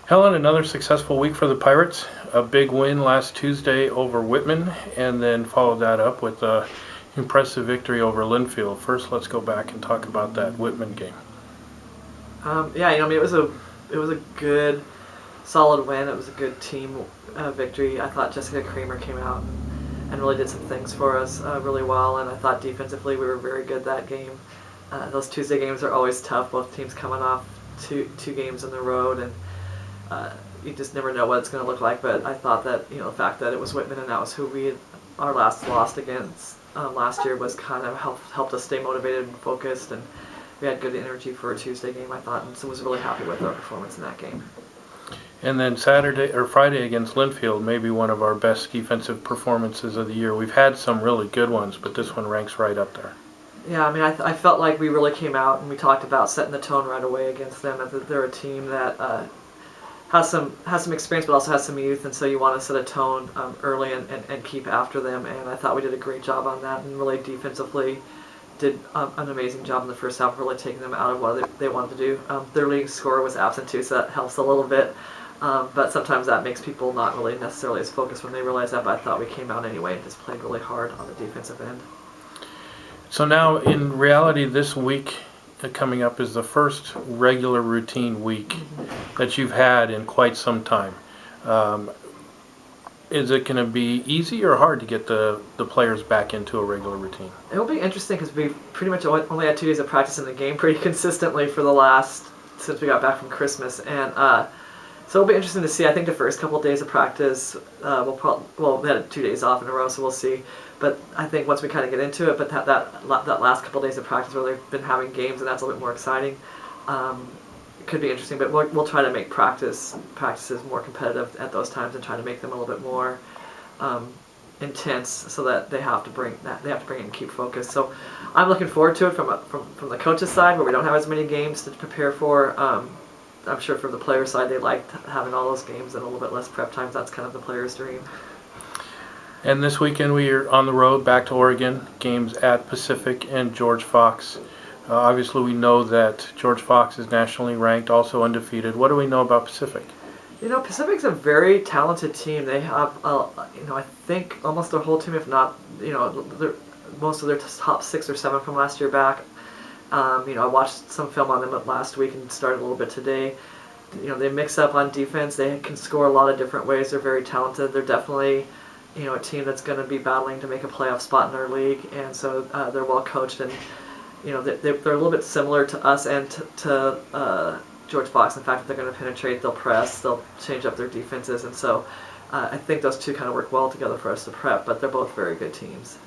Helen, another successful week for the Pirates. A big win last Tuesday over Whitman, and then followed that up with a impressive victory over Linfield. First, let's go back and talk about that Whitman game. It was a good, solid win. It was a good team victory. I thought Jessica Kramer came out and really did some things for us really well, and I thought defensively we were very good that game. Those Tuesday games are always tough. Both teams coming off two games on the road, and you just never know what it's going to look like. But I thought that the fact that it was Whitman and that was who we had our last lost against last year was kind of helped us stay motivated and focused, and we had good energy for a Tuesday game, I thought, and so was really happy with our performance in that game. And then Friday against Linfield, maybe one of our best defensive performances of the year. We've had some really good ones, but this one ranks right up there. Yeah, I felt like we really came out and we talked about setting the tone right away against them. They're a team that has some experience, but also has some youth, and so you want to set a tone early and keep after them. And I thought we did a great job on that, and really defensively did an amazing job in the first half, really taking them out of what they wanted to do. Their leading scorer was absent too, so that helps a little bit. But sometimes that makes people not really necessarily as focused when they realize that. But I thought we came out anyway and just played really hard on the defensive end. So now, in reality, this week coming up is the first regular routine week that you've had in quite some time. Is it going to be easy or hard to get the players back into a regular routine? It'll be interesting because we pretty much only had 2 days of practice in the game pretty consistently since we got back from Christmas, and so it'll be interesting to see. I think the first couple of days of practice, we had 2 days off in a row, so we'll see. But I think once we kind of get into it, but that last couple of days of practice where they've been having games, and that's a little bit more exciting. It could be interesting, but we'll try to make practices more competitive at those times and try to make them a little bit more intense, so that they have to bring in and keep focused. So I'm looking forward to it from the coach's side, where we don't have as many games to prepare for. I'm sure from the player side, they liked having all those games and a little bit less prep times. That's kind of the player's dream. And this weekend we are on the road back to Oregon, games at Pacific and George Fox. Obviously we know that George Fox is nationally ranked, also undefeated. What do we know about Pacific? Pacific's a very talented team. They have, I think almost their whole team, if not, most of their top 6 or 7 from last year back. I watched some film on them last week and started a little bit today. They mix up on defense. They can score a lot of different ways. They're very talented. They're definitely, a team that's going to be battling to make a playoff spot in our league, and so they're well coached, and they're a little bit similar to us and to George Fox. In fact, if they're going to penetrate, they'll press, they'll change up their defenses, and so I think those two kind of work well together for us to prep. But they're both very good teams.